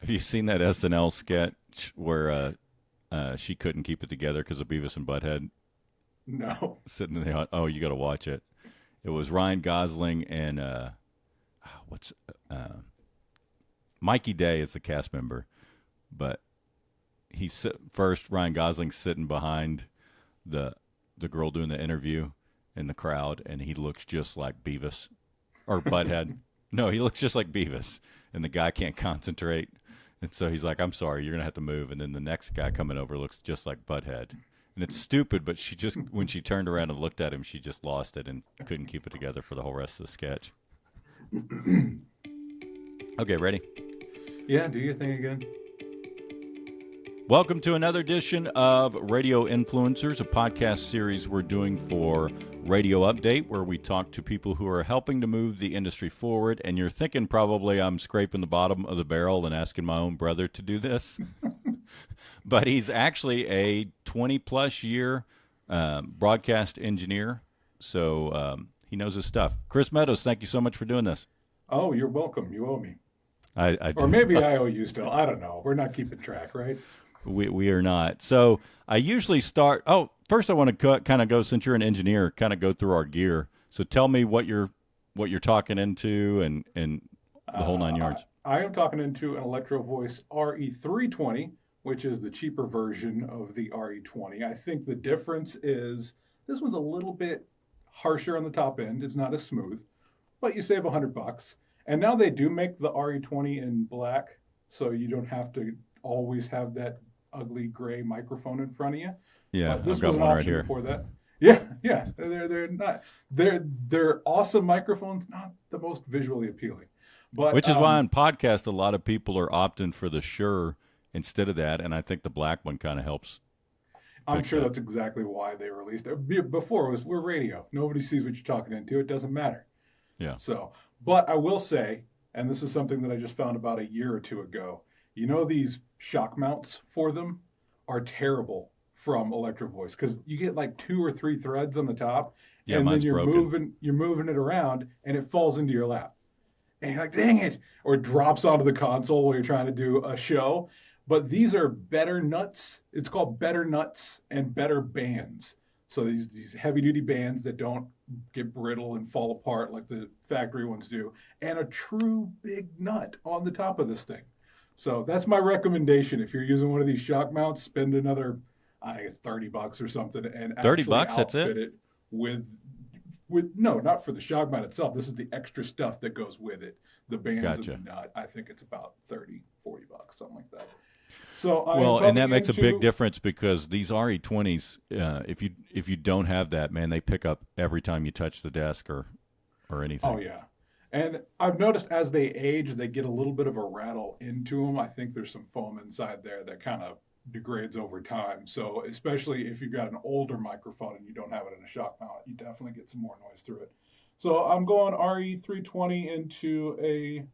Have you seen that SNL sketch where she couldn't keep it together because of Beavis and Butthead No. sitting in the oh, you got to watch it. It was Ryan Gosling and what's uh, Mikey Day is the cast member, but first Ryan Gosling's sitting behind the the girl doing the interview in the crowd, and he looks just like Beavis or Butthead. No, he looks just like Beavis, and the guy can't concentrate, and so he's like, "I'm sorry, you're gonna have to move." And then the next guy coming over looks just like Butthead, and it's stupid, but she just when she turned around and looked at him, she just lost it and couldn't keep it together for the whole rest of the sketch. Okay, ready? Yeah, do your thing again. Welcome to another edition of Radio Influencers, a podcast series we're doing for Radio Update, where we talk to people who are helping to move the industry forward. And you're thinking probably I'm scraping the bottom of the barrel and asking my own brother to do this. But he's actually a 20-plus year broadcast engineer, so he knows his stuff. Chris Meadows, thank you so much for doing this. Oh, you're welcome. You owe me. I Or maybe I owe you still. I don't know. We're not keeping track, right? We are not. So I usually start. Oh, first I want to kind of go, since you're an engineer, kind of go through our gear. So tell me what you're talking into and the whole nine yards. I am talking into an Electro Voice RE320, which is the cheaper version of the RE20. I think the difference is this one's a little bit harsher on the top end. It's not as smooth, but you save $100. And now they do make the RE20 in black, so you don't have to always have that ugly gray microphone in front of you. Yeah, But this I've got was an one right option here. before that. Yeah, yeah. They're not they're awesome microphones, not the most visually appealing. But Which is why on podcast a lot of people are opting for the Shure instead of that, and I think the black one kind of helps I'm fix sure that. that's exactly why they released it. Before it was we're radio. Nobody sees what you're talking into. It doesn't matter. Yeah. So, but I will say, and this is something that I just found about a year or two ago. You know, these shock mounts for them are terrible from Electro Voice because you get like 2 or 3 threads on the top, Yeah, and then mine's broken. you're moving it around, and it falls into your lap, and you're like, dang it, or it drops onto the console while you're trying to do a show. But these are better nuts. It's called better nuts and better bands. So these heavy duty bands that don't get brittle and fall apart like the factory ones do, and a true big nut on the top of this thing. So that's my recommendation. If you're using one of these shock mounts, spend another, I think it's $30 or something, and 30 actually bucks, that's it? outfit it with no, not for the shock mount itself. This is the extra stuff that goes with it. The bands Gotcha. and the nut. I think it's about 30, $40, something like that. So I am Well, and that talking makes a big into difference because these RE20s, if you don't have that, man, they pick up every time you touch the desk or oh anything. yeah. And I've noticed as they age, they get a little bit of a rattle into them. I think there's some foam inside there that kind of degrades over time. So especially if you've got an older microphone and you don't have it in a shock mount, you definitely get some more noise through it. So I'm going RE320 into a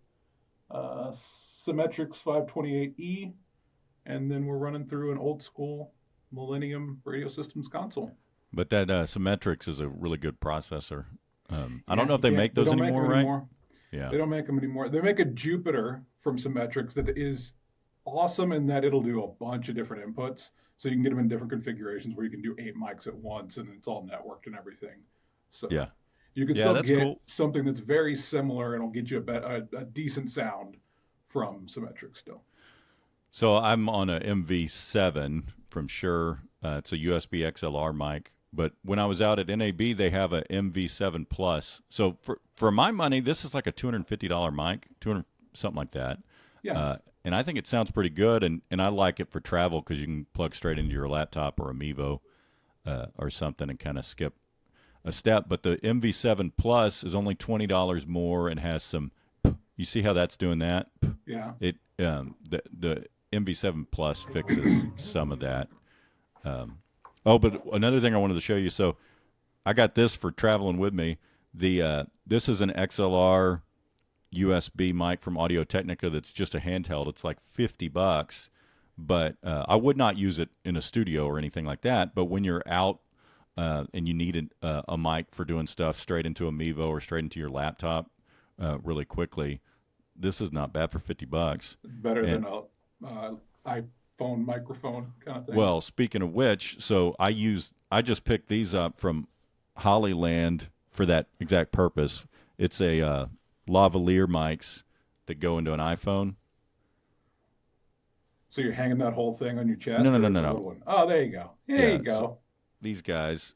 Symmetrix 528E, and then we're running through an old school Millennium Radio Systems console. But that Symmetrix is a really good processor. I don't Yeah, know if you they can't. make They those don't make anymore, them right? anymore. Yeah. They don't make them anymore. They make a Jupiter from Symmetrix that is awesome in that it'll do a bunch of different inputs. So you can get them in different configurations where you can do 8 mics at once and it's all networked and everything. So Yeah. you can Yeah, still that's get cool. something that's very similar and will get you a decent sound from Symmetrix still. So I'm on a MV7 from Shure. It's a USB XLR mic. But when I was out at NAB, they have a MV7 Plus. So for my money, this is like a $250 mic, 200 something like that. Yeah. And I think it sounds pretty good. And I like it for travel because you can plug straight into your laptop or a Mevo or something and kind of skip a step. But the MV7 Plus is only $20 more and has some. You see how that's doing that? Yeah. It the MV7 Plus fixes some of that. Oh, but another thing I wanted to show you. So I got this for traveling with me. This is an XLR USB mic from Audio Technica that's just a handheld. It's like $50, but I would not use it in a studio or anything like that. But when you're out and you need a mic for doing stuff straight into a Mevo or straight into your laptop really quickly, this is not bad for $50. Better And than a iPhone microphone kind of thing. well, speaking of which, so I just picked these up from Hollyland for that exact purpose. It's a lavalier mics that go into an iPhone. So you're hanging that whole thing on your chest? No, no, or no, it's no, a no. little one? Oh, there you go. There Yeah, you go. These guys.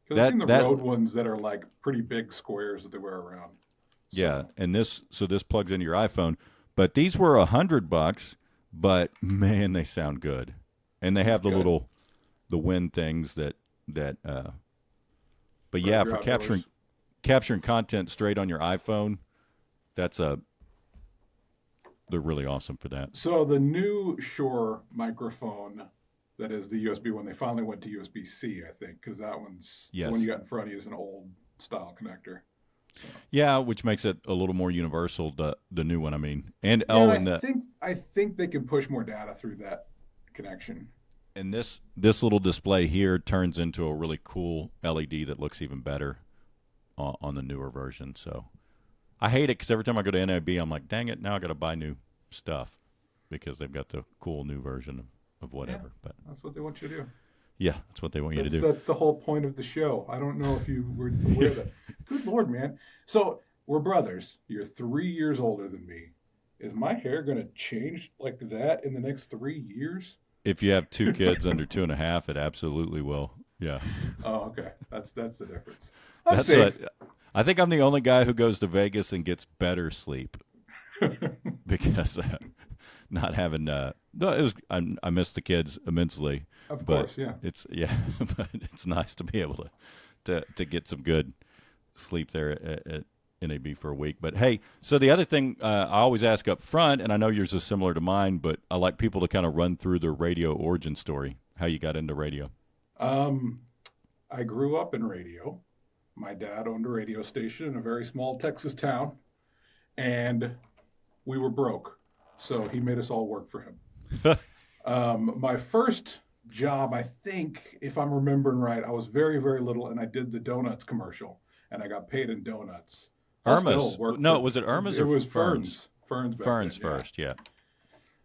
Because I've seen the that Rode ones that are like pretty big squares that they wear around. So, Yeah, and this plugs into your iPhone. But these were $100, but man, they sound good, and they have That's good. the wind things that. But For yeah, your for outdoors. capturing content straight on your iPhone, they're really awesome for that. So the new Shure microphone, that is the USB one, they finally went to USB-C, I think, because that one's the one Yes. you got in front of you is an old style connector. Yeah, which makes it a little more universal. The new one, I mean, and Yeah, oh, and I think they can push more data through that connection. and this little display here turns into a really cool LED that looks even better on the newer version. So I hate it because every time I go to NAB, I'm like, dang it, now I got to buy new stuff because they've got the cool new version of whatever. But That's what they want you to do. yeah, that's what they want you to do. That's the whole point of the show. I don't know if you were aware of that. Good Lord, man. So we're brothers. You're 3 years older than me. Is my hair going to change like that in the next 3 years? If you have two kids under 2.5, it absolutely will. Yeah, Oh, okay. That's the difference. I'm that's safe. what. I think I'm the only guy who goes to Vegas and gets better sleep because not having no, it was I miss the kids immensely. Of But course, yeah. but it's nice to be able to get some good sleep there at NAB for a week. But hey, so the other thing I always ask up front, and I know yours is similar to mine, but I like people to kind of run through their radio origin story, how you got into radio. I grew up in radio. My dad owned a radio station in a very small Texas town, and we were broke, so he made us all work for him. My first job, I think, if I'm remembering right, I was very, very little, and I did the donuts commercial, and I got paid in donuts. I still Irma's. work No, for- was it Irma's It or was Ferns? Ferns back Ferns then, yeah. first, yeah.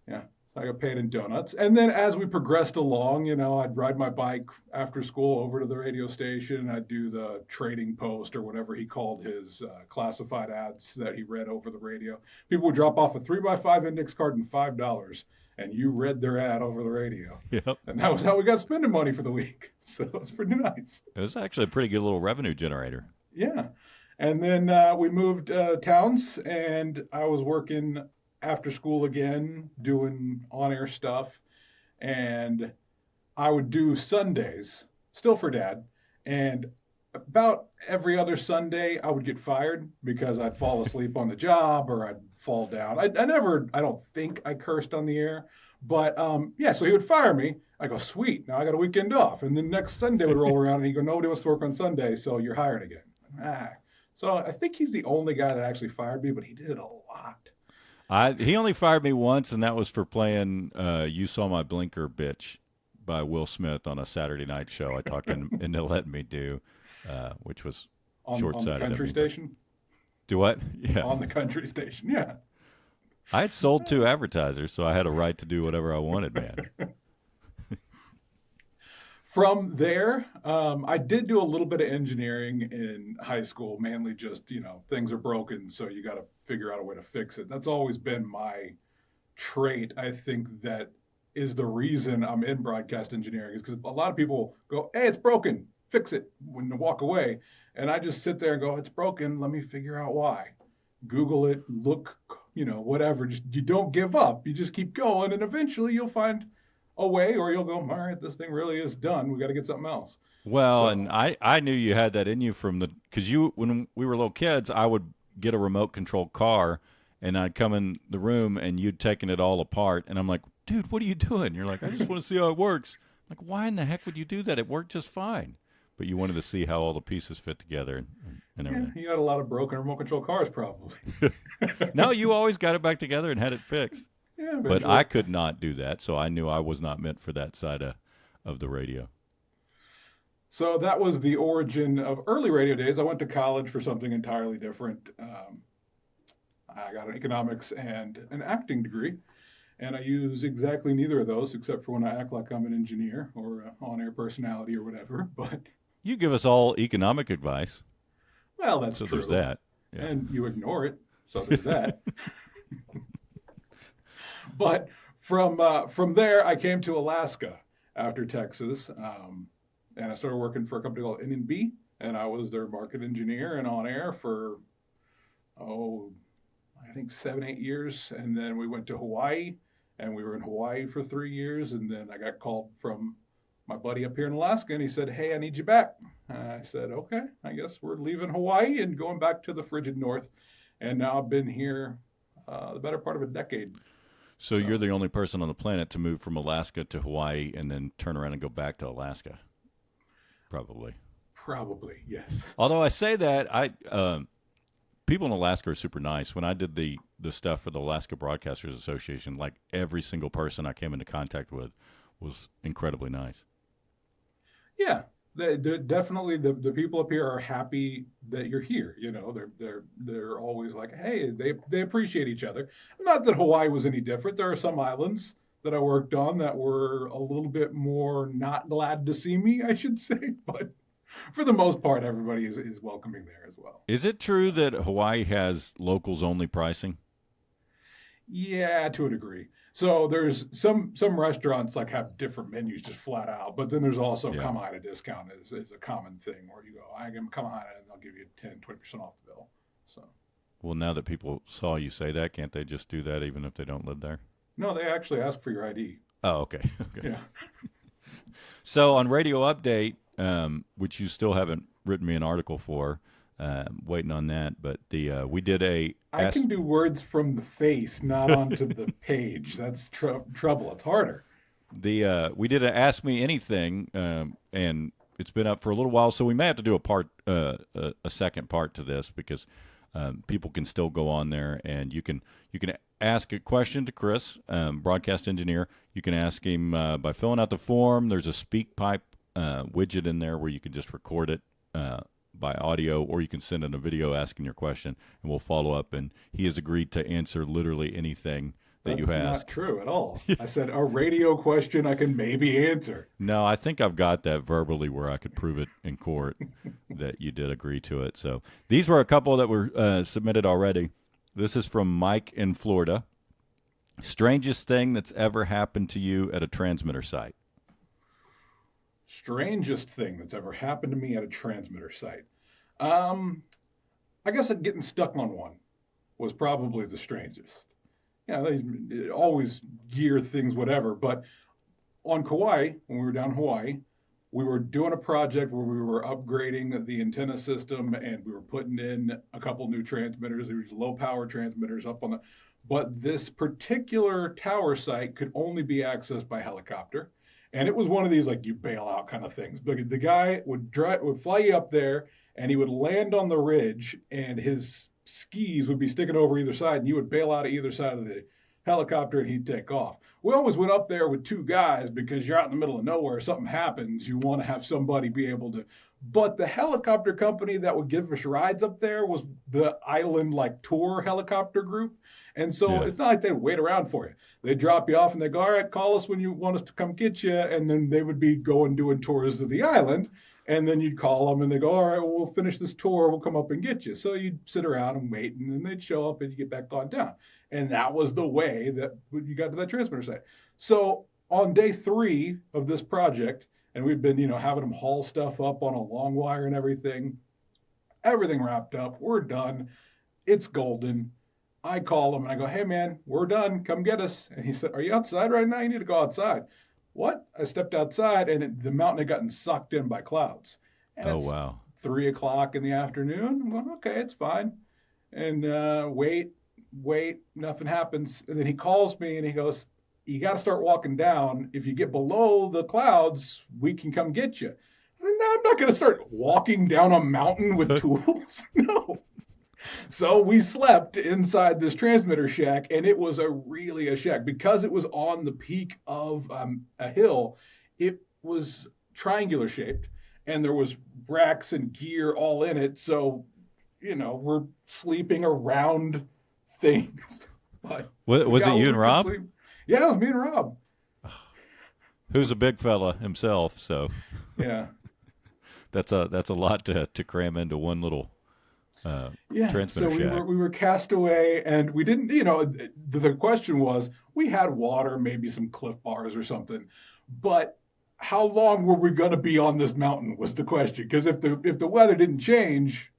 Yeah. So I got paid in donuts. And then as we progressed along, I'd ride my bike after school over to the radio station. I'd do the trading post or whatever he called his classified ads that he read over the radio. People would drop off a 3x5 index card and $5, and you read their ad over the radio. Yep. And that was how we got spending money for the week. So it was pretty nice. It was actually a pretty good little revenue generator. Yeah. And then we moved towns, and I was working after school again, doing on-air stuff. And I would do Sundays, still for Dad. And about every other Sunday, I would get fired because I'd fall asleep on the job or I'd fall down. I don't think I cursed on the air. But yeah, so he would fire me. I go, sweet, now I got a weekend off. And then next Sunday would roll around and he'd go, nobody wants to work on Sunday, so you're hired again. So I think he's the only guy that actually fired me, but he did it a lot. He only fired me once, and that was for playing "You Saw My Blinker, Bitch" by Will Smith on a Saturday night show. I talked him into letting me do, which was On short-sighted. the country station? Do what? Yeah. On the country station, yeah. I had sold 2 advertisers, so I had a right to do whatever I wanted, man. From there, I did do a little bit of engineering in high school, mainly just, things are broken, so you got to figure out a way to fix it. That's always been my trait. I think that is the reason I'm in broadcast engineering, is because a lot of people go, hey, it's broken, fix it, when they walk away. And I just sit there and go, it's broken, let me figure out why. Google it, look, whatever. Just, you don't give up. You just keep going, and eventually you'll find a way, or you'll go, all right, this thing really is done. We got to get something else. Well, and I knew you had that in you because when we were little kids, I would get a remote control car, and I'd come in the room, and you'd taken it all apart, and I'm like, dude, what are you doing? You're like, I just want to see how it works. I'm like, why in the heck would you do that? It worked just fine. But you wanted to see how all the pieces fit together and everything. Yeah, you got a lot of broken remote control cars, probably. No, you always got it back together and had it fixed. Yeah, But I could not do that, so I knew I was not meant for that side of the radio. So that was the origin of early radio days. I went to college for something entirely different. I got an economics and an acting degree, and I use exactly neither of those except for when I act like I'm an engineer or an on-air personality or whatever. But You give us all economic advice, well, that's so there's true, that. Yeah. and you ignore it, so there's that. But from there, I came to Alaska after Texas, and I started working for a company called N&B, and I was their market engineer and on air for oh, I think 7, 8 years, and then we went to Hawaii, and we were in Hawaii for 3 years, and then I got called from my buddy up here in Alaska, and he said, "Hey, I need you back." I said, "Okay, I guess we're leaving Hawaii and going back to the frigid north," and now I've been here the better part of a decade. So you're So the only person on the planet to move from Alaska to Hawaii and then turn around and go back to Alaska, probably. probably yes. Although I say that, people in Alaska are super nice. When I did the stuff for the Alaska Broadcasters Association, like every single person I came into contact with was incredibly nice. Yeah, they're definitely the people up here are happy that you're here. You know, they're always like, hey, they appreciate each other. Not that Hawaii was any different. There are some islands that I worked on that were a little bit more not glad to see me, I should say. But for the most part, everybody is welcoming there as well. Is it true So that Hawaii has locals only pricing? yeah, to a degree. So there's some restaurants like have different menus just flat out, but then there's also Yeah. Kamahana discount is a common thing where you go, I give them Kamahana and they'll give you 10, 20% off the bill. So Well, now that people saw you say that, can't they just do that even if they don't live there? no, they actually ask for your ID. Oh, okay. Okay. Yeah. So on Radio Update, which you still haven't written me an article for, waiting on that. But the we did a I can do words from the face, not onto the page. That's trouble. It's harder. we did a Ask Me Anything, and it's been up for a little while, so we may have to do a second part to this because people can still go on there and you can ask a question to Chris, broadcast engineer. You can ask him by filling out the form. There's a speak pipe widget in there where you can just record it by audio, or you can send in a video asking your question, and we'll follow up. And he has agreed to answer literally anything that you That's ask. not true at all. I said a radio question I can maybe answer. No, I think I've got that verbally where I could prove it in court that you did agree to it. So these were a couple that were submitted already. This is from Mike in Florida. Strangest thing that's ever happened to you at a transmitter site? Strangest thing that's ever happened to me at a transmitter site. Um, I guess that getting stuck on one was probably the strangest. Yeah, they always gear things, whatever. But on Kauai, when we were down in Hawaii, we were doing a project where we were upgrading the antenna system and we were putting in a couple new transmitters. There was low power transmitters up on the, but this particular tower site could only be accessed by helicopter. And it was one of these like you bail out kind of things. But the guy would fly you up there and he would land on the ridge and his skis would be sticking over either side and you would bail out of either side of the helicopter and he'd take off. We always went up there with two guys because you're out in the middle of nowhere, something happens, you want to have somebody be able to. But the helicopter company that would give us rides up there was the island like tour helicopter group. And so Yeah. it's not like they'd wait around for you. They'd drop you off and they'd go, all right, call us when you want us to come get you. And then they would be going doing tours of the island. And then you'd call them and they go, all right, well, we'll finish this tour. We'll come up and get you. So you'd sit around and wait and then they'd show up and you get back on down. And that was the way that you got to that transmitter site. So on day 3 of this project, and we've been, having them haul stuff up on a long wire and everything wrapped up. We're done. It's golden. I call him and I go, hey man, we're done. Come get us. And he said, are you outside right now? You need to go outside. What? I stepped outside and the mountain had gotten sucked in by clouds. And Oh, it's wow. 3 o'clock in the afternoon. I'm going, okay, it's fine. And wait, nothing happens. And then he calls me and he goes, you got to start walking down. If you get below the clouds, we can come get you. I said, no, I'm not going to start walking down a mountain with tools. No. So we slept inside this transmitter shack, and it was really a shack because it was on the peak of a hill. It was triangular shaped, and there was racks and gear all in it. So, we're sleeping around things. But we Was it got you what and we could Rob? sleep. Yeah, it was me and Rob. Who's a big fella himself, so Yeah. that's a lot to cram into one little Yeah, so transmitter shack. we were cast away, and we didn't. The question was, we had water, maybe some Cliff Bars or something, but how long were we going to be on this mountain was the question. Because if the weather didn't change,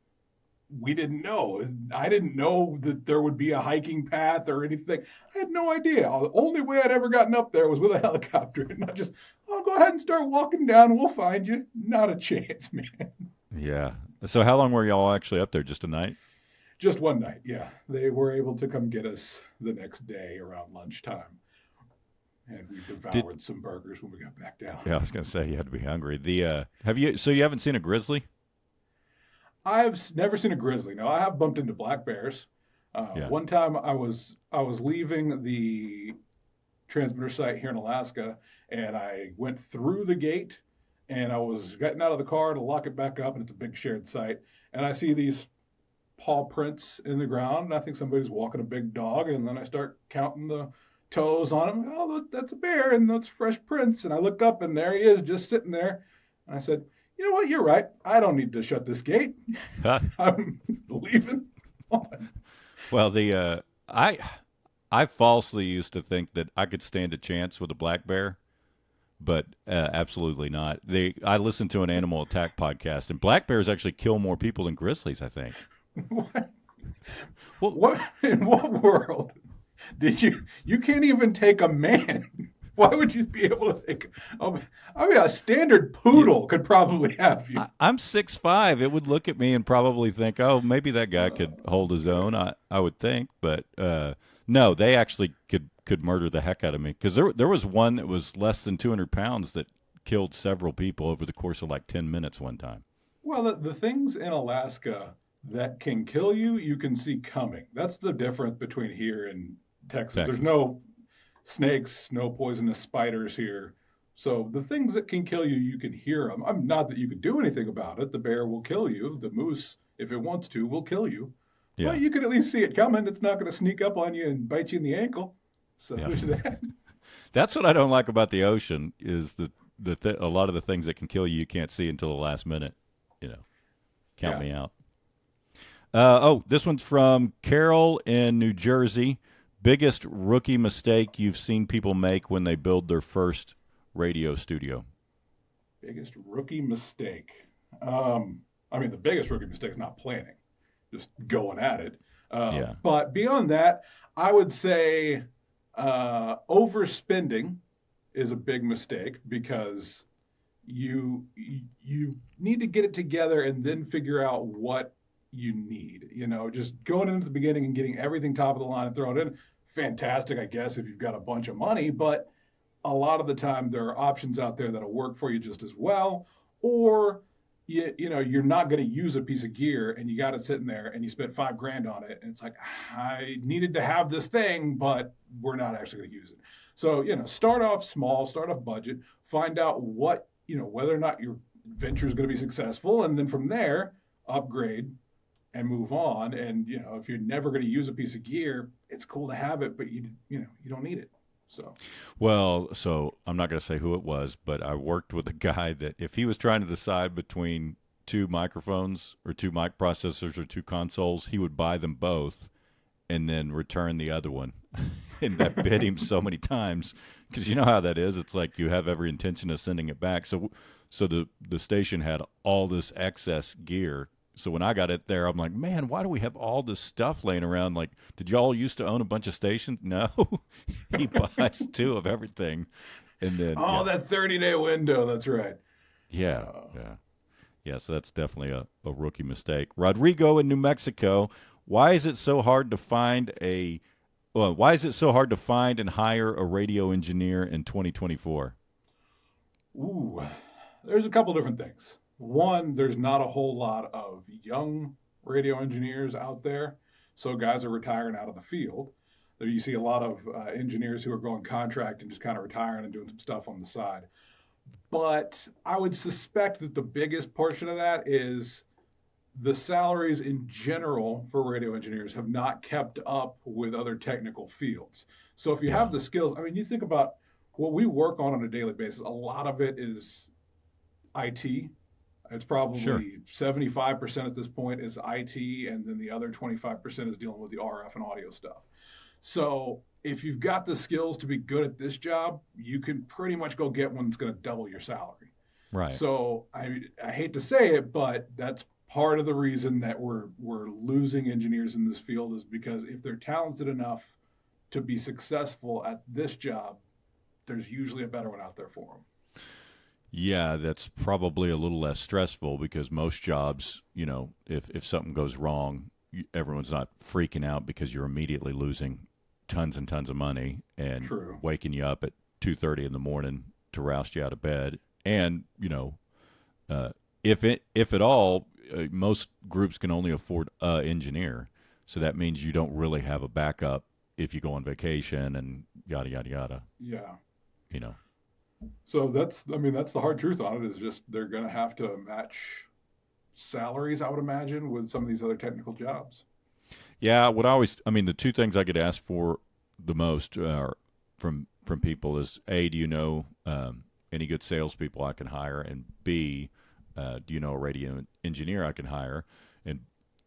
we didn't know. I didn't know that there would be a hiking path or anything. I had no idea. The only way I'd ever gotten up there was with a helicopter, and not just, oh, go ahead and start walking down. We'll find you. Not a chance, man. Yeah. So how long were y'all actually up there? Just a night? Just one night, yeah. They were able to come get us the next day around lunchtime, and we Did devoured some burgers when we got back down. Yeah, I was gonna say you had to be hungry. The have you so you haven't seen a grizzly? I've never seen a grizzly. No, I have bumped into black bears. Yeah. One time I was leaving the transmitter site here in Alaska, and I went through the gate, and I was getting out of the car to lock it back up, and it's a big shared site, and I see these paw prints in the ground, and I think somebody's walking a big dog, and then I start counting the toes on him. Oh, that's a bear, and that's fresh prints. And I look up, and there he is, just sitting there. And I said, you know what? You're right. I don't need to shut this gate. Huh? I'm leaving. On. Well, I falsely used to think that I could stand a chance with a black bear, but absolutely not. I listened to an animal attack podcast, and black bears actually kill more people than grizzlies, I think. What? Well, What in what world did you can't even take a man? Why would you be able to take? I mean, a standard poodle could probably have you. I'm 6'5". It would look at me and probably think, "Oh, maybe that guy could hold his own." I would think, but no, they actually could murder the heck out of me because there was one that was less than 200 pounds that killed several people over the course of like 10 minutes one time. Well, the things in Alaska that can kill you, you can see coming. That's the difference between here and Texas. There's Texas. no snakes, no poisonous spiders here. So the things that can kill you, you can hear them. I'm not that you can do anything about it. The bear will kill you. The moose, if it wants to, will kill you. Yeah, But you can at least see it coming. It's not going to sneak up on you and bite you in the ankle. So yeah. there's that. That's what I don't like about the ocean is a lot of the things that can kill you can't see until the last minute. You know, count Yeah. me out. This one's from Carol in New Jersey. Biggest rookie mistake you've seen people make when they build their first radio studio? Biggest rookie mistake. I mean, the biggest rookie mistake is not planning, just going at it. Yeah. But beyond that, I would say overspending is a big mistake because you need to get it together and then figure out what you need. Just going into the beginning and getting everything top of the line and throwing it in, fantastic, I guess, if you've got a bunch of money, but a lot of the time there are options out there that'll work for you just as well. Or you're not going to use a piece of gear and you got it sitting there and you spent $5,000 on it and it's like, I needed to have this thing, but we're not actually going to use it. So start off small, start off budget, find out what whether or not your venture is going to be successful, and then from there upgrade and move on. And if you're never going to use a piece of gear, it's cool to have it, but you don't need it. So I'm not going to say who it was, but I worked with a guy that if he was trying to decide between two microphones or two mic processors or two consoles, he would buy them both and then return the other one. And that bit him so many times because you know how that is. It's like you have every intention of sending it back. So the station had all this excess gear. So when I got it there, I'm like, man, why do we have all this stuff laying around? Like, did y'all used to own a bunch of stations? No. He buys two of everything. And then That 30-day window, that's right. yeah. Yeah, so that's definitely a rookie mistake. Rodrigo in New Mexico, why is it so hard to find and hire a radio engineer in 2024? Ooh, there's a couple different things. One, there's not a whole lot of young radio engineers out there, so guys are retiring out of the field. There you see a lot of engineers who are going contract and just kind of retiring and doing some stuff on the side. But I would suspect that the biggest portion of that is the salaries in general for radio engineers have not kept up with other technical fields. So if you have Yeah. the skills, I mean, you think about what we work on a daily basis, a lot of it is IT. It's Sure. probably 75% at this point is IT, and then the other 25% is dealing with the RF and audio stuff. So if you've got the skills to be good at this job, you can pretty much go get one that's going to double your salary. Right. So I hate to say it, but that's part of the reason that we're losing engineers in this field is because if they're talented enough to be successful at this job, there's usually a better one out there for them. Yeah, that's probably a little less stressful because most jobs, if something goes wrong, everyone's not freaking out because you're immediately losing tons and tons of money and True. waking you up at 2:30 in the morning to roust you out of bed. And if at all, most groups can only afford a engineer, so that means you don't really have a backup if you go on vacation and yada yada yada. Yeah. You know. So that's the hard truth on it is just they're going to have to match salaries, I would imagine, with some of these other technical jobs. Yeah, the two things I get asked for the most are from people is A, do you know any good salespeople I can hire, and B, do you know a radio engineer I can hire? And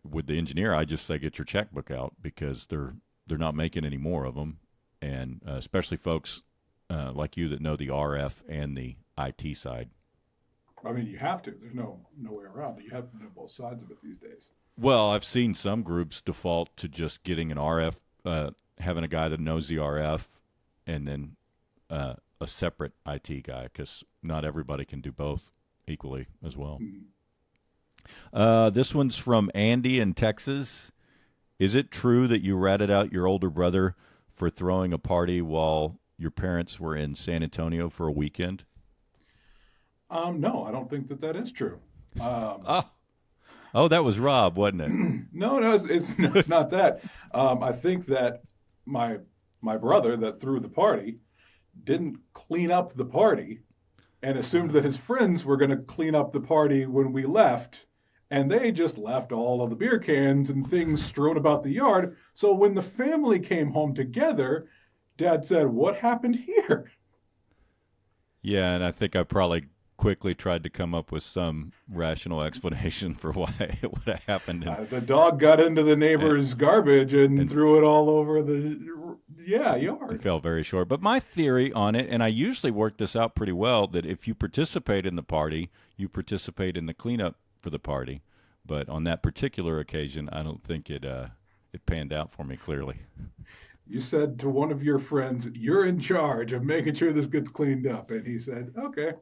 with the engineer, I just say get your checkbook out because they're not making any more of them, and especially folks like you that know the RF and the IT side. I mean, you have to. There's no way around it. You have to know both sides of it these days. Well, I've seen some groups default to just getting an RF, having a guy that knows the RF, and then a separate IT guy because not everybody can do both equally as well. Mhm. This one's from Andy in Texas. Is it true that you ratted out your older brother for throwing a party while your parents were in San Antonio for a weekend? No, I don't think that is true. Um, Oh, oh, that was Rob, wasn't it? no, no, it's not that. I think that my my brother that threw the party didn't clean up the party and assumed that his friends were going to clean up the party when we left. And they just left all of the beer cans and things strewn about the yard. So when the family came home together, Dad said, "What happened here?" Yeah, and I think I probably quickly tried to come up with some rational explanation for why it would have happened, The dog got into the and, neighbor's garbage and and threw it all over the and yard. fell very short. But my theory on it, and I usually work this out pretty well, that if you participate in the party, you participate in the cleanup for the party. But on that particular occasion, I don't think it panned out for me clearly. You said to one of your friends, "You're in charge of making sure this gets cleaned up," and he said, "Okay."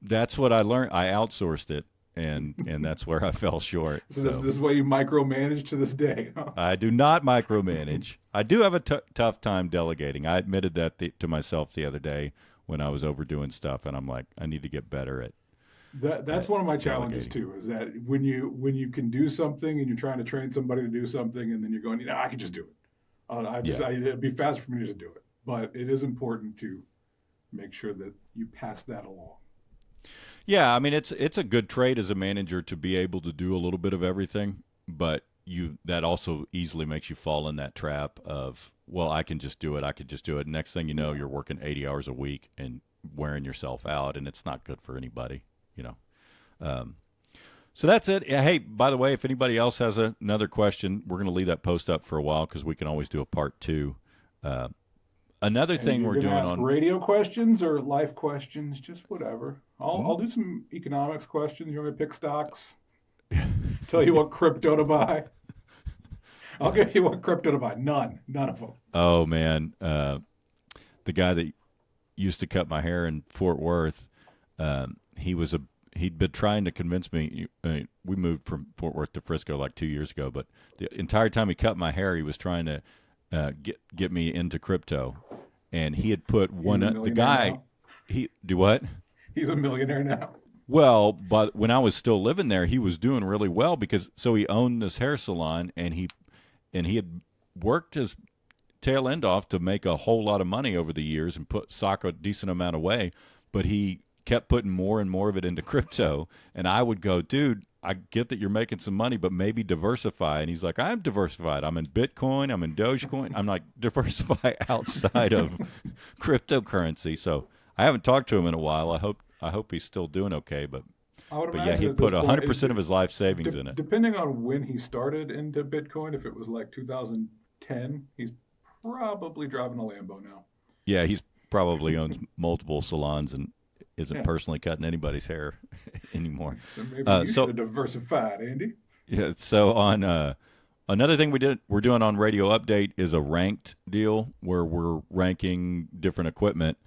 That's what I learned. I outsourced it, and that's where I fell short. So this, So this is why you micromanage to this day, huh? I do not micromanage. I do have a tough time delegating. I admitted that to myself the other day when I was overdoing stuff, and I'm like, I need to get better That's at one of my challenges delegating. too. Is that when you can do something and you're trying to train somebody to do something, and then you're going, I can just do it. Yeah, It'd be faster for me to just do it. But it is important to make sure that you pass that along. yeah. I mean, it's a good trait as a manager to be able to do a little bit of everything, but that also easily makes you fall in that trap of, well, I can just do it. I could just do it. Next thing you know, Yeah. you're working 80 hours a week and wearing yourself out, and it's not good for anybody. You know. Um, So that's it. Hey, by the way, if anybody else has another question, we're going to leave that post up for a while because we can always do a part two. Uh, Another And thing you're we're going to doing ask on. radio questions or life questions, just whatever. I'll Hmm? do some economics questions. You want me to pick stocks? Tell you what crypto to buy? I'll give you what crypto to buy. None of them. Oh man, the guy that used to cut my hair in Fort Worth, he'd been trying to convince me. We moved from Fort Worth to Frisco like 2 years ago, but the entire time he cut my hair, he was trying to get me into crypto, and he had put He's one. a The millionaire guy, now. he do what? He's a millionaire now. Well, but when I was still living there, he was doing really well because so he owned this hair salon and he had worked his tail end off to make a whole lot of money over the years and sock a decent amount away, but he kept putting more and more of it into crypto, and I would go, dude, I get that you're making some money, but maybe diversify. And he's like, I'm diversified. I'm in Bitcoin. I'm in Dogecoin. I'm like, diversify outside of cryptocurrency. So I haven't talked to him in a while. I hope he's still doing okay. I would But yeah, imagine he at this put point, 100% of his life savings in it. depending on when he started into Bitcoin, if it was like 2010, he's probably driving a Lambo now. Yeah, he's probably owns multiple salons and isn't Yeah. personally cutting anybody's hair anymore. So maybe you should So have diversified, Andy. yeah, so on another thing we're doing on Radio Update is a ranked deal where we're ranking different equipment.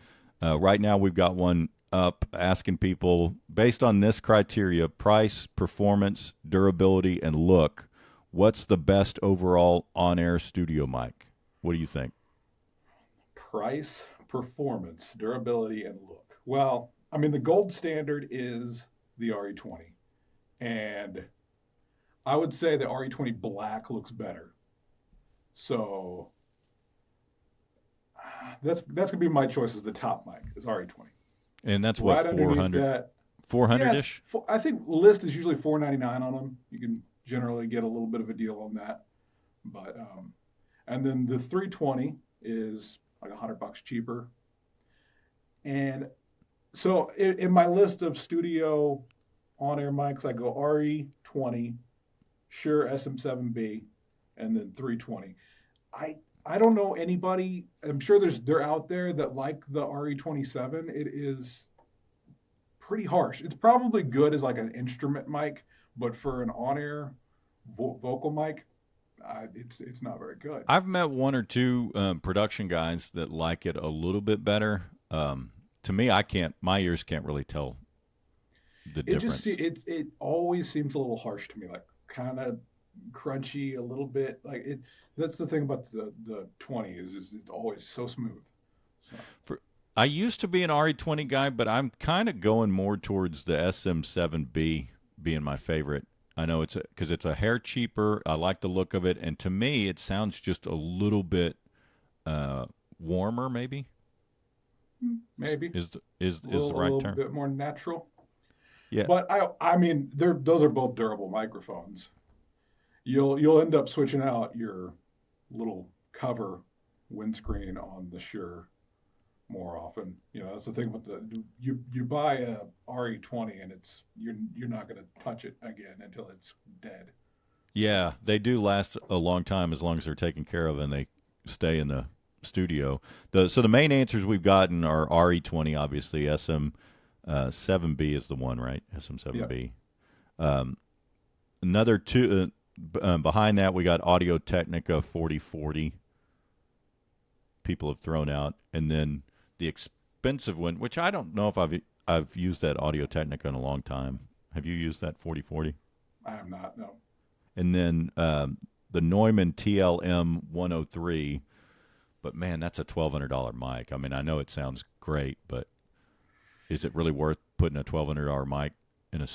Right now we've got one up asking people based on this criteria: price, performance, durability, and look. What's the best overall on-air studio mic? What do you think? Price, performance, durability, and look. Well, I mean, the gold standard is the RE20. And I would say the RE20 Black looks better. So that's gonna be my choice as the top mic is RE20. And that's what Right underneath 400 that, yeah, 400 ish. I think list is usually 499 on them. You can generally get a little bit of a deal on that. But and then the 320 is like $100 cheaper. And so in my list of studio on-air mics, I go RE20, Shure SM7B, and then 320. I I don't know anybody. I'm sure they're out there that like the RE27. It is pretty harsh. It's probably good as like an instrument mic, but for an on-air vocal mic, it's not very good. I've met one or two production guys that like it a little bit better. To me, I can't. My ears can't really tell the It just difference. it always seems a little harsh to me, like kind of crunchy a little bit. Like it. That's the thing about the 20 is just, it's always so smooth. So I used to be an RE20 guy, but I'm kind of going more towards the SM7B being my favorite. I know it's because it's a hair cheaper. I like the look of it, and to me, it sounds just a little bit warmer. Maybe maybe is the a right little term? bit more natural. Yeah, But I mean those are both durable microphones. You'll end up switching out your little cover windscreen on the Shure more often. You know, that's the thing with you buy a RE20 and you're not going to touch it again until it's dead. yeah, they do last a long as they're taken care of and they stay in the studio. So the main answers we've gotten are RE20, obviously. SM7B is the one, right? Yeah. SM7B. Another two behind that, we got Audio Technica 4040. People have thrown out, and then the expensive one, which I don't know if I've used that Audio Technica in a long time. Have you used that 4040? I am not, no. And then the Neumann TLM 103. But man, that's a $1,200 mic. I mean, I know it sounds great, but is it really worth putting a $1,200 mic in a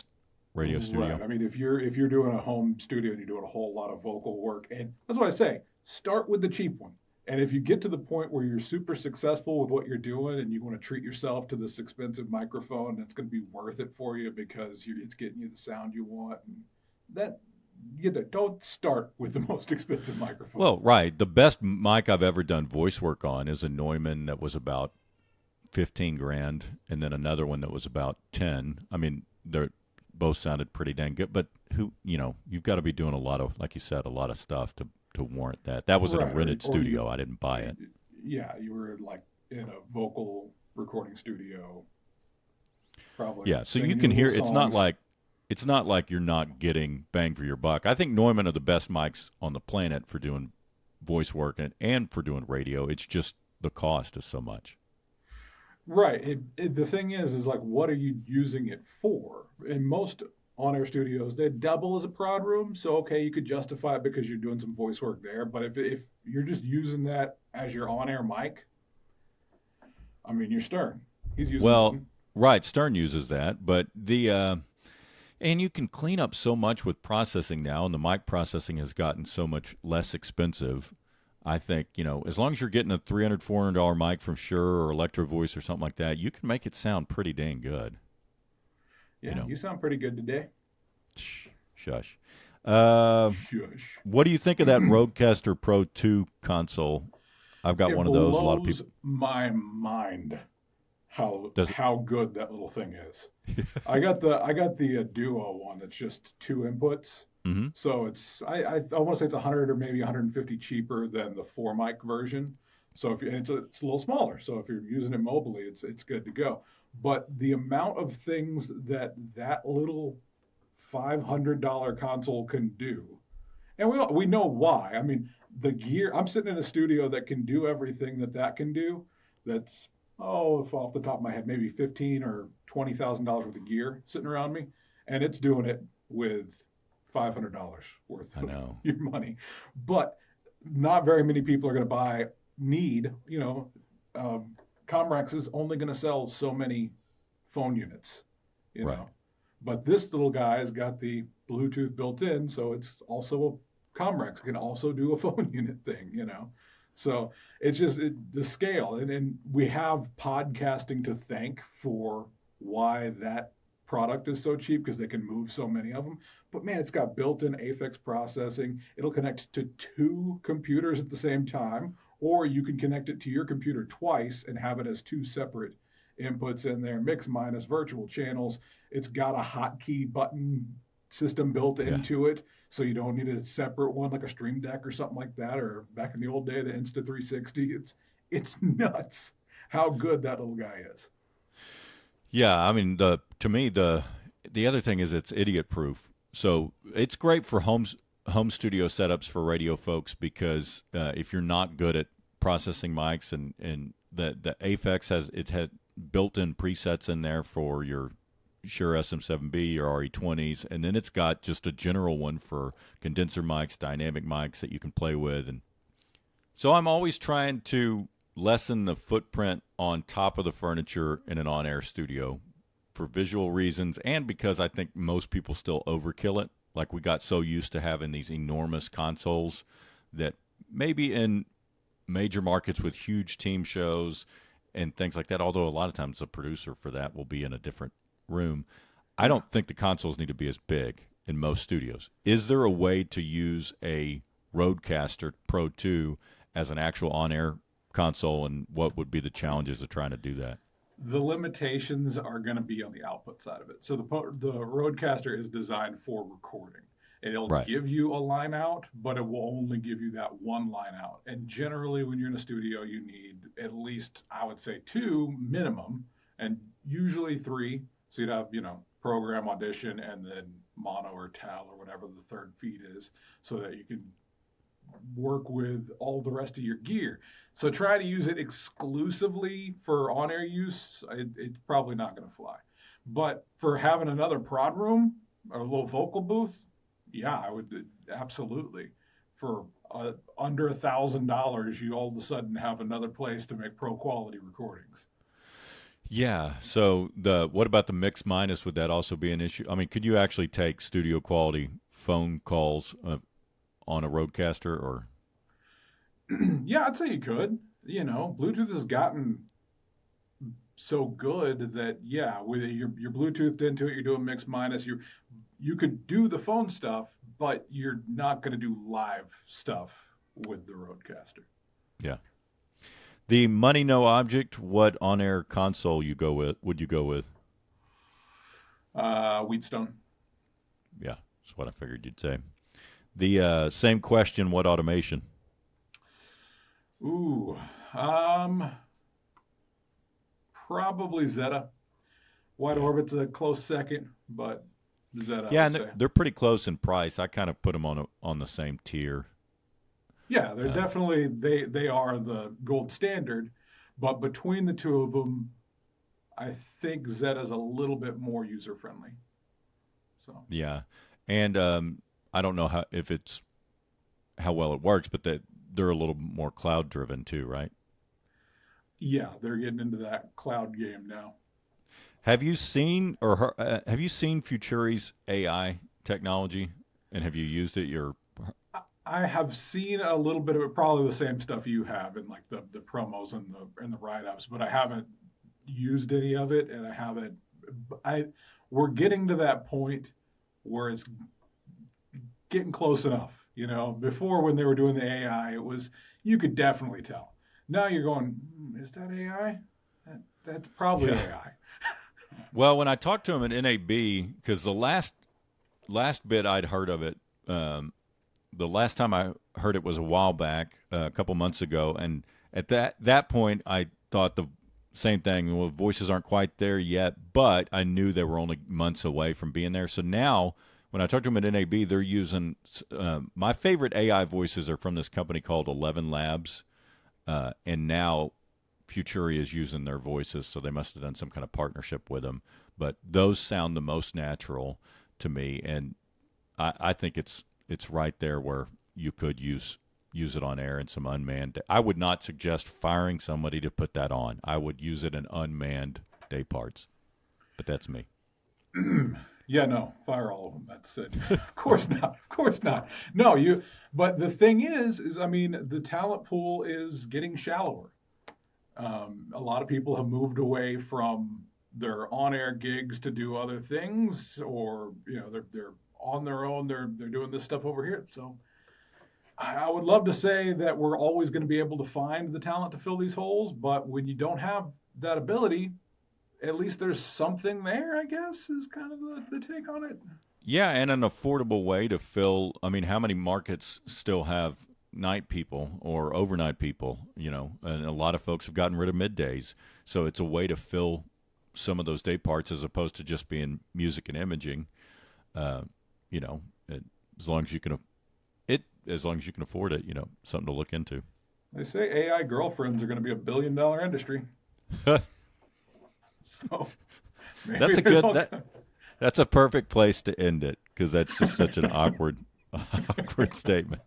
radio studio? Right. I mean, if you're doing a home studio and you're doing a whole lot of vocal work, and that's what I say, start with the cheap one. And if you get to the point where you're super successful with what you're doing and you want to treat yourself to this expensive microphone, that's going to be worth it for you because it's getting you the sound you want. And that don't start with the most expensive microphone. Well, right. The best mic I've ever done voice work on is a Neumann that was about 15 grand, and then another one that was about 10. I mean, they're both sounded pretty dang good, but you've got to be doing a lot of, like you said, a lot of stuff to warrant that. That was in a Right. rented studio. I didn't buy it. Yeah, you were like in a vocal recording studio, probably. Yeah, so you singing can your hear. little songs. It's not like you're not getting bang for your buck. I think Neumann are the best mics on the planet for doing voice work and for doing radio. It's just the cost is so much. Right. The thing is like, what are you using it for? In most on-air studios, they double as a prod room. So, okay, you could justify it because you're doing some voice work there. But if you're just using that as your on-air mic, I mean, you're Stern. He's using Well, one. right, Stern uses that, but and you can clean up so much with processing now, and the mic processing has gotten so much less expensive. I think, as long as you're getting a $300, $400 mic from Shure or Electro Voice or something like that, you can make it sound pretty dang good. Yeah, you sound pretty good today. Shush. Uh, Shush. what do you think of that Rodecaster Pro 2 console? I've got It one of those. A lot of blows people my mind how does it. how good that little thing is. I got the Duo one that's just two inputs. Hmm. So I want to say it's 100 or maybe 150 cheaper than the four mic version. So if you, and it's a little smaller. So if you're using it mobily, it's good to go. But the amount of things that little $500 console can do, and we know why. I mean, the gear. I'm sitting in a studio that can do everything that can do. That's if off the top of my head, maybe 15 or $20,000 worth of gear sitting around me, and it's doing it with $500 worth I of know. your money. But not very many people are going to need. Comrex is only going to sell so many phone units. You Right. know, but this little guy has got the Bluetooth built in, so it's also a Comrex can also do a phone unit thing. So it's just the scale, and we have podcasting to thank for why that product is so cheap because they can move so many of them. But man, it's got built-in AFX processing. It'll connect to two computers at the same time, or you can connect it to your computer twice and have it as two separate inputs in there, mix minus virtual channels. It's got a hotkey button system built Yeah. into it, so you don't need a separate one like a Stream Deck or something like that, or back in the old day, the Insta 360. It's nuts how good that little guy is. Yeah. I mean, the to me the other thing is it's idiot proof. So it's great for home studio setups for radio folks because if you're not good at processing mics and the Aphex has built-in presets in there for your Shure SM7B, your RE20s, and then it's got just a general one for condenser mics, dynamic mics that you can play with. And so I'm always trying to lessen the footprint on top of the furniture in an on-air studio for visual reasons and because I think most people still overkill it. Like we got so used to having these enormous consoles that maybe in major markets with huge team shows and things like that, although a lot of times the producer for that will be in a different room. I Yeah. don't think the consoles need to be as big in most studios. Is there a way to use a Rodecaster Pro 2 as an actual on-air console, and what would be the challenges of trying to do that? The limitations are going to be on the output side of it. So the Rodecaster is designed for recording. It'll Right. give you a line out, but it will only give you that one line out. And generally, when you're in a studio, you need at least, I would say, two minimum, and usually three. So you'd have, program, audition, and then mono or tel or whatever the third feed is, so that you can work with all the rest of your gear. So try to use it exclusively for on-air use. It's probably not going to fly. But for having another prod room or a little vocal booth, yeah, I would absolutely. For under $1,000, you all of a sudden have another place to make pro quality recordings. Yeah. So the what about the mix minus? Would that also be an issue? I mean, could you actually take studio quality phone calls on a Rodecaster or Yeah, I'd say you could. Bluetooth has gotten so good that yeah, with your Bluetooth into it, you're doing mix minus. You could do the phone stuff, but you're not going to do live stuff with the Rodecaster. yeah? The money no object. What on air console you go with? Would you go with? Wheatstone. Yeah, that's what I figured you'd say. The same question. What automation? Ooh, probably Zeta. Wide Yeah. Orbit's a close second, but Zeta, I Yeah, would and say. they're pretty close in price. I kind of put them on the same tier. Yeah, they're Uh, definitely they are the gold standard, but between the two of them, I think Zeta's a little bit more user friendly. So yeah, and I don't know how well it works, but that they're a little more cloud driven too, right? yeah, they're getting into that cloud game now. Have you seen Futuri's AI technology, and have you used it? I have seen a little bit of it, probably the same stuff you have in like the promos and the write ups, but I haven't used any of it, and I haven't. I We're getting to that point where it's getting close enough. You know, before when they were doing the AI, it was you could definitely tell. Now you're going, is that AI? That's probably Yeah. AI. Well, when I talked to him at NAB, because the last bit I'd heard of it, the last time I heard it was a while back, a couple months ago, and at that point I thought the same thing. Well, voices aren't quite there yet, but I knew they were only months away from being there. So now, when I talked to them at NAB, they're using my favorite AI voices are from this company called 11 Labs, and now Futuria is using their voices, so they must have done some kind of partnership with them. But those sound the most natural to me, and I think it's right there where you could use it on air in some unmanned. I would not suggest firing somebody to put that on. I would use it in unmanned day parts, but that's me. Yeah, no, fire all of them. That's it. Of course not. Of course not. No, you. But the thing is I mean, the talent pool is getting shallower. A lot of people have moved away from their on-air gigs to do other things, or you know, they're on their own. They're doing this stuff over here. So I would love to say that we're always going to be able to find the talent to fill these holes, but when you don't have that ability, at least there's something there, I guess, is kind of the take on it. Yeah, and an affordable way to fill. I mean, how many markets still have night people or overnight people? You know, and a lot of folks have gotten rid of middays, so it's a way to fill some of those day parts as opposed to just being music and imaging. You know, as long as you can, as long as you can afford it, you know, something to look into. They say AI girlfriends are going to be $1 billion industry. So maybe That's a there's good. That's a perfect place to end it because that's just such an awkward statement.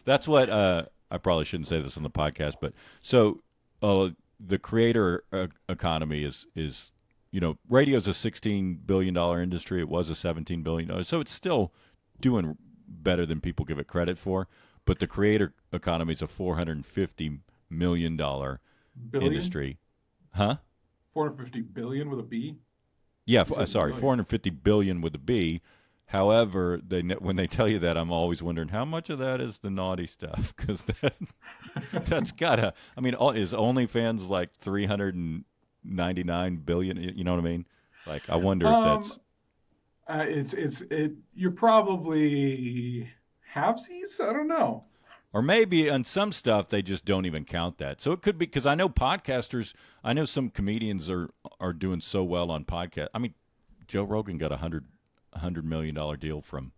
That's what I probably shouldn't say this on the podcast, but so the creator economy is you know, radio's a $16 billion industry. It was a $17 billion, so it's still doing better than people give it credit for. But the creator economy is a $450 million billion? industry, huh? 450 billion with a B. Yeah, You said sorry, billion. 450 billion with a B. However, when they tell you that, I'm always wondering how much of that is the naughty stuff, because that's gotta. I mean, is OnlyFans like 399 billion? You know what I mean? Like, I wonder if that's. You're probably halvesies. I don't know. Or maybe on some stuff they just don't even count that. So it could be because I know podcasters. I know some comedians are doing so well on podcast. I mean, Joe Rogan got $100 million deal from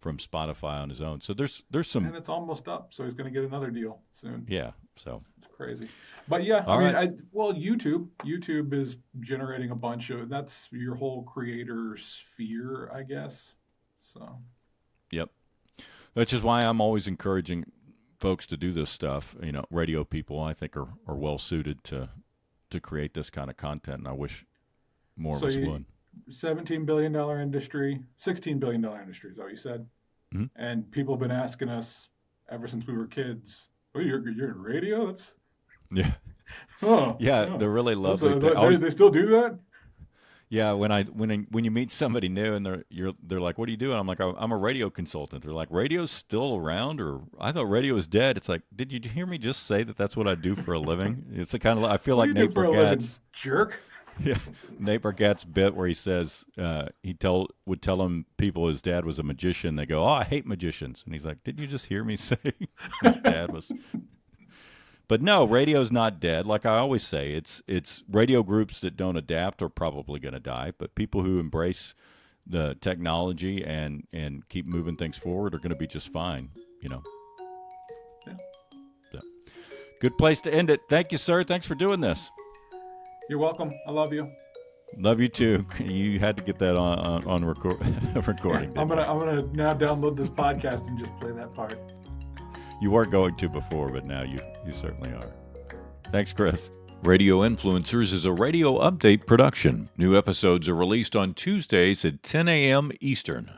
Spotify on his own. So there's some. And it's almost up, so he's going to get another deal soon. Yeah. So it's crazy. But yeah, All I mean, right. YouTube is generating a bunch of. That's your whole creator sphere, I guess. So. Yep. Which is why I'm always encouraging folks to do this stuff. You know, radio people I think are well suited to create this kind of content, and I wish more of us would. $17 billion industry, $16 billion industry is that what you said? Mm-hmm. And people have been asking us ever since we were kids, oh, you're in radio? That's Yeah. oh Yeah, they're really lovely. They still do that? Yeah, when you meet somebody new and they're like, "What do you do?" And I'm like, "I'm a radio consultant." They're like, "Radio's still around?" Or I thought radio was dead. It's like, did you hear me just say that that's what I do for a living? It's the kind of I feel What like do you Nate do for a living, Bargatze. jerk. Yeah, Nate Bargatze's bit where he says would tell him people his dad was a magician. They go, "Oh, I hate magicians," and he's like, "Didn't you just hear me say my dad was?" But no, radio's not dead. Like I always say, it's radio groups that don't adapt are probably going to die. But people who embrace the technology and keep moving things forward are going to be just fine. You know. Yeah. So, good place to end it. Thank you, sir. Thanks for doing this. You're welcome. I love you. Love you too. You had to get that on recording. I'm gonna now download this podcast and just play that part. You weren't going to before, but now you certainly are. Thanks, Chris. Radio Influencers is a radio update production. New episodes are released on Tuesdays at 10 a.m. Eastern.